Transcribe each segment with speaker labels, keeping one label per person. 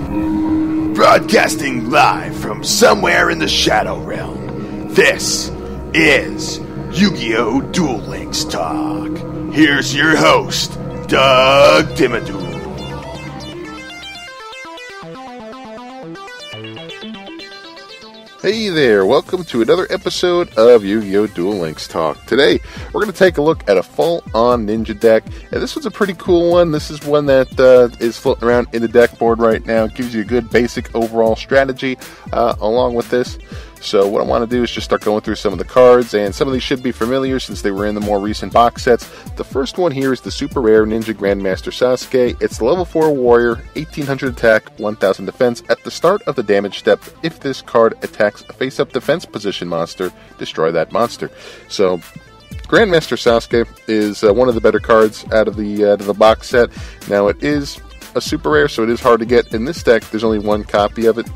Speaker 1: Broadcasting live from somewhere in the Shadow Realm, this is YuGiOh Duel Links Talk. Here's your host, Doug Dimmadoo.
Speaker 2: Hey there, welcome to another episode of YuGiOh Duel Links Talk. Today, we're going to take a look at a full-on ninja deck, and this one's a pretty cool one. This is one that is floating around in the deck board right now. It gives you a good basic overall strategy along with this. So what I want to do is just start going through some of the cards, and some of these should be familiar since they were in the more recent box sets. The first one here is the super rare Ninja Grandmaster Sasuke. It's the level 4 warrior, 1800 attack, 1000 defense. At the start of the damage step, if this card attacks a face-up defense position monster, destroy that monster. So Grandmaster Sasuke is one of the better cards out of the box set. Now it is a super rare, so it is hard to get. In this deck, there's only one copy of it.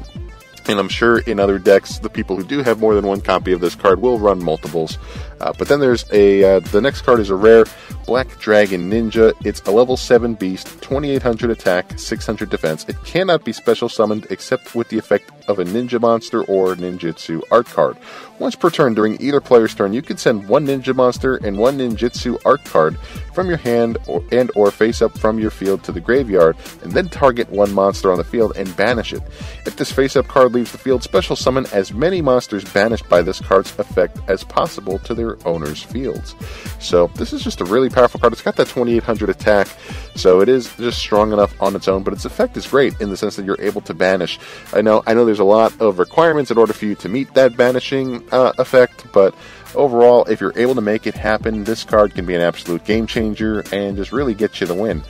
Speaker 2: And I'm sure in other decks, the people who do have more than one copy of this card will run multiples. But then there's the next card is a rare Black Dragon Ninja. It's a level 7 beast, 2800 attack, 600 defense. It cannot be special summoned except with the effect of a ninja monster or ninjutsu art card. Once per turn during either player's turn, you can send one ninja monster and one ninjutsu art card from your hand or face up from your field to the graveyard, and then target one monster on the field and banish it. If this face up card leaves the field, special summon as many monsters banished by this card's effect as possible to their owner's fields. So this is just a really powerful card. It's got that 2800 attack, so it is just strong enough on its own, but its effect is great in the sense that you're able to banish. I know there's a lot of requirements in order for you to meet that banishing effect, but overall, if you're able to make it happen, this card can be an absolute game changer and just really get you the win.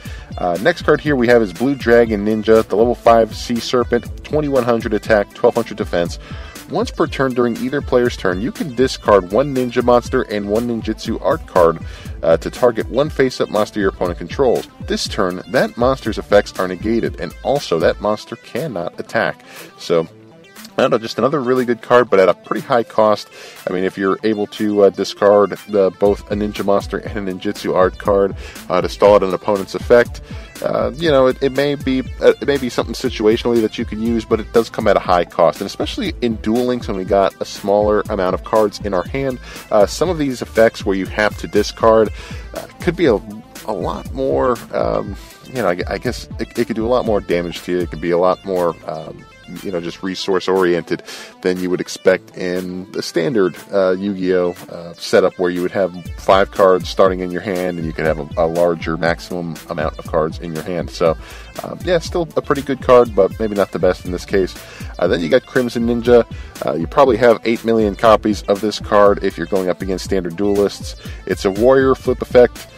Speaker 2: Next card here we have is Blue Dragon Ninja, the level 5 Sea Serpent, 2100 attack, 1200 defense. Once per turn during either player's turn, you can discard one ninja monster and one ninjutsu art card to target one face-up monster your opponent controls. This turn, that monster's effects are negated, and also that monster cannot attack. So I don't know, just another really good card, but at a pretty high cost. I mean, if you're able to discard both a ninja monster and a ninjutsu art card to stall out an opponent's effect, it may be something situationally that you could use, but it does come at a high cost. And especially in Duel Links, when we got a smaller amount of cards in our hand, some of these effects where you have to discard could be a lot more. I guess it could do a lot more damage to you. It could be a lot more. Just resource-oriented than you would expect in the standard YuGiOh setup, where you would have 5 cards starting in your hand, and you could have a larger maximum amount of cards in your hand. So, still a pretty good card, but maybe not the best in this case. Then you got Crimson Ninja. You probably have 8 million copies of this card if you're going up against standard duelists. It's a warrior flip effect,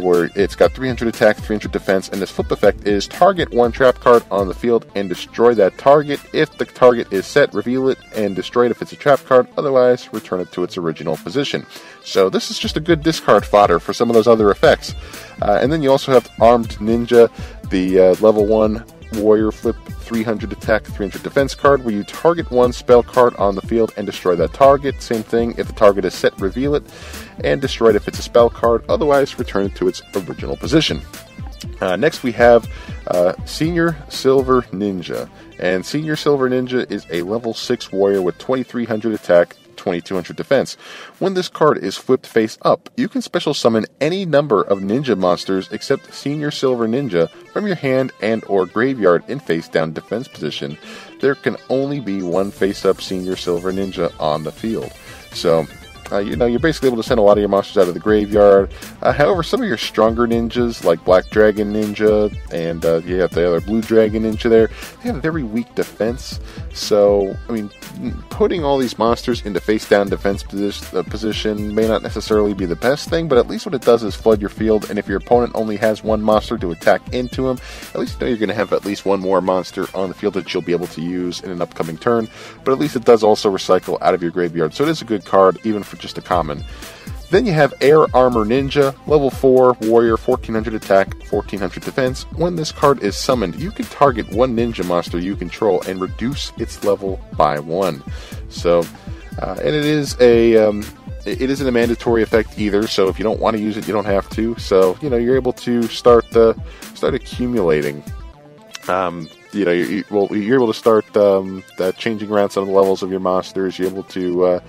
Speaker 2: where it's got 300 attack, 300 defense, and this flip effect is target one trap card on the field and destroy that target. If the target is set, reveal it and destroy it if it's a trap card, otherwise return it to its original position. So this is just a good discard fodder for some of those other effects. And then you also have Armed Ninja, the level 1 warrior flip 300 attack, 300 defense card, where you target one spell card on the field and destroy that target. Same thing, if the target is set, reveal it and destroy it if it's a spell card, otherwise return it to its original position. Next we have Senior Silver Ninja, and Senior Silver Ninja is a level 6 warrior with 2300 attack, 2200 defense. When this card is flipped face up, you can special summon any number of ninja monsters except Senior Silver Ninja from your hand and or graveyard in face down defense position. There can only be one face up Senior Silver Ninja on the field. So you're basically able to send a lot of your monsters out of the graveyard. However, some of your stronger ninjas, like Black Dragon Ninja, and you have the other Blue Dragon Ninja there, they have a very weak defense. So, putting all these monsters into face-down defense position may not necessarily be the best thing, but at least what it does is flood your field, and if your opponent only has one monster to attack into him, at least you know you're going to have at least one more monster on the field that you'll be able to use in an upcoming turn, but at least it does also recycle out of your graveyard, so it is a good card, even for just a common. Then you have Air Armor Ninja, level 4, warrior, 1400 attack, 1400 defense. When this card is summoned, you can target one ninja monster you control and reduce its level by 1. So, and it isn't a mandatory effect either, so if you don't want to use it, you don't have to. So, you're able to start accumulating You're able to start changing around some of the levels of your monsters. You're able to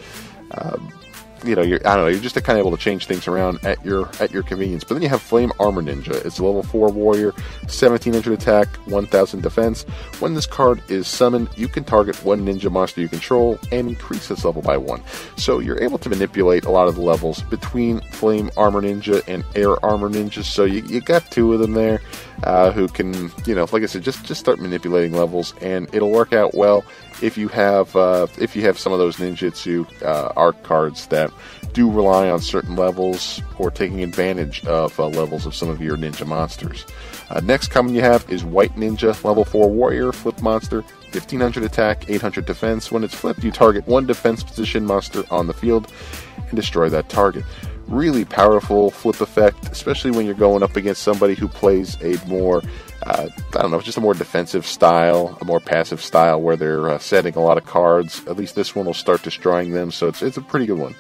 Speaker 2: you're just kind of able to change things around at your convenience. But then you have Flame Armor Ninja. It's a level 4 warrior, 1700 attack, 1000 defense. When this card is summoned, you can target one ninja monster you control and increase its level by 1. So you're able to manipulate a lot of the levels between Flame Armor Ninja and Air Armor Ninja. So you got two of them there who can, like I said, just start manipulating levels, and it'll work out well if you have some of those ninjutsu art cards that do rely on certain levels or taking advantage of levels of some of your ninja monsters. Next common you have is White Ninja, level 4 warrior, flip monster, 1500 attack, 800 defense. When it's flipped, you target one defense position monster on the field and destroy that target. Really powerful flip effect, especially when you're going up against somebody who plays a more, just a more defensive style, a more passive style where they're setting a lot of cards. At least this one will start destroying them, so it's a pretty good one.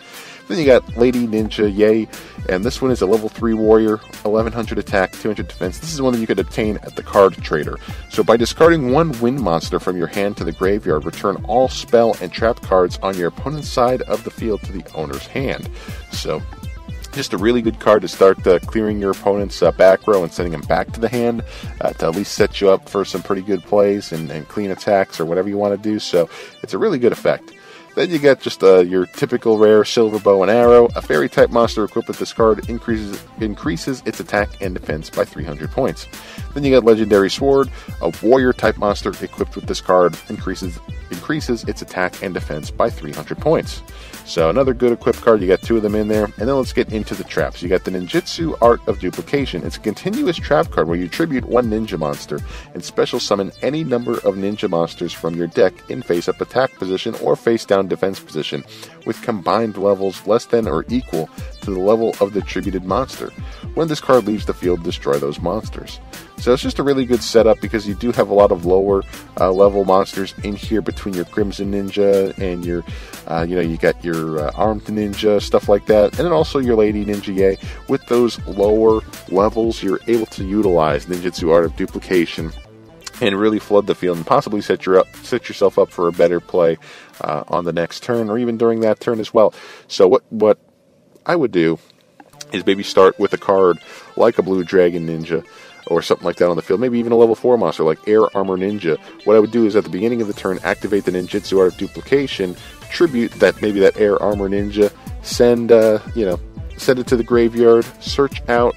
Speaker 2: Then you got Lady Ninja Yay, and this one is a level 3 warrior, 1100 attack, 200 defense. This is one that you could obtain at the card trader. So by discarding one wind monster from your hand to the graveyard, return all spell and trap cards on your opponent's side of the field to the owner's hand. So just a really good card to start clearing your opponent's back row and sending them back to the hand to at least set you up for some pretty good plays and clean attacks or whatever you want to do. So it's a really good effect. Then you get just your typical rare Silver Bow and Arrow. A fairy type monster equipped with this card increases its attack and defense by 300 points. Then you got Legendary Sword. A warrior type monster equipped with this card increases its attack and defense by 300 points. So another good equipped card. You got two of them in there. And then let's get into the traps. You got the Ninjutsu Art of Duplication. It's a continuous trap card where you tribute one ninja monster and special summon any number of ninja monsters from your deck in face-up attack position or face-down defense position with combined levels less than or equal to the level of the tributed monster. When this card leaves the field, destroy those monsters. So it's just a really good setup because you do have a lot of lower level monsters in here between your Crimson Ninja and your, you got your Armed Ninja, stuff like that. And then also your Lady Ninja Yay. With those lower levels, you're able to utilize Ninjutsu Art of Duplication and really flood the field and possibly set yourself up for a better play on the next turn or even during that turn as well. So what I would do is maybe start with a card like a Blue Dragon Ninja or something like that on the field, maybe even a level 4 monster like Air Armor Ninja. What I would do is at the beginning of the turn, activate the Ninjutsu Art of Duplication, tribute that Air Armor Ninja, send it to the graveyard, search out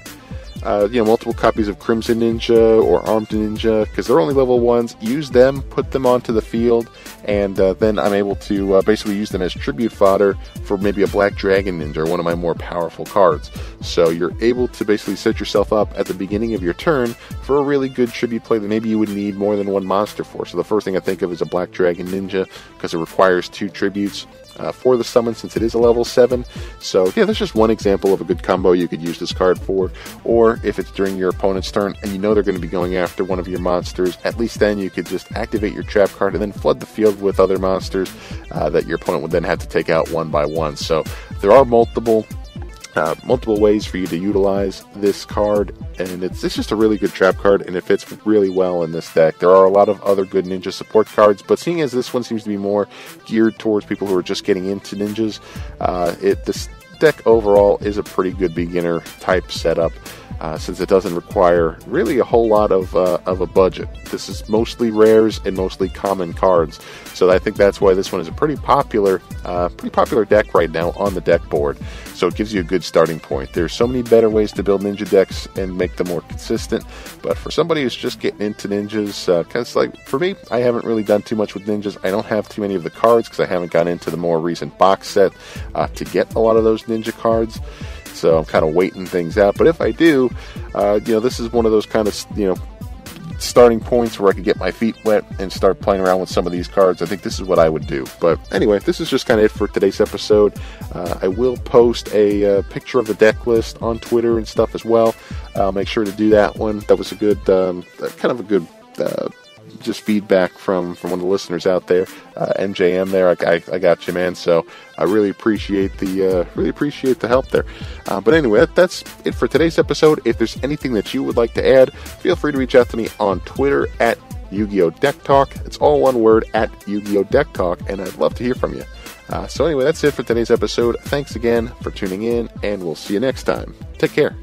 Speaker 2: multiple copies of Crimson Ninja or Armed Ninja, because they're only level 1s, use them, put them onto the field, and then I'm able to basically use them as tribute fodder for maybe a Black Dragon Ninja or one of my more powerful cards. So you're able to basically set yourself up at the beginning of your turn for a really good tribute play that maybe you would need more than one monster for. So the first thing I think of is a Black Dragon Ninja, because it requires 2 tributes for the summon since it is a level 7. So yeah, that's just one example of a good combo you could use this card for. Or if it's during your opponent's turn and you know they're going to be going after one of your monsters, at least then you could just activate your trap card and then flood the field with other monsters that your opponent would then have to take out one by one. So there are multiple ways for you to utilize this card, and it's just a really good trap card, and it fits really well in this deck. There are a lot of other good ninja support cards, but seeing as this one seems to be more geared towards people who are just getting into ninjas, this deck overall is a pretty good beginner type setup. Since it doesn't require really a whole lot of a budget. This is mostly rares and mostly common cards, so I think that's why this one is a pretty popular deck right now on the deck board. So it gives you a good starting point. There's so many better ways to build ninja decks and make them more consistent, but for somebody who's just getting into ninjas, because like for me, I haven't really done too much with ninjas. I don't have too many of the cards because I haven't gotten into the more recent box set to get a lot of those ninja cards. So I'm kind of waiting things out. But if I do, this is one of those kind of, starting points where I could get my feet wet and start playing around with some of these cards. I think this is what I would do. But anyway, this is just kind of it for today's episode. I will post a picture of the deck list on Twitter and stuff as well. I'll make sure to do that one. That was a good, just feedback from one of the listeners out there, MJM there. I got you, man. So I really appreciate the help there. But anyway, that's it for today's episode. If there's anything that you would like to add, feel free to reach out to me on Twitter at Yu-Gi-Oh! Deck Talk. It's all one word, at Yu-Gi-Oh! Deck Talk, and I'd love to hear from you. So anyway, that's it for today's episode. Thanks again for tuning in, and we'll see you next time. Take care.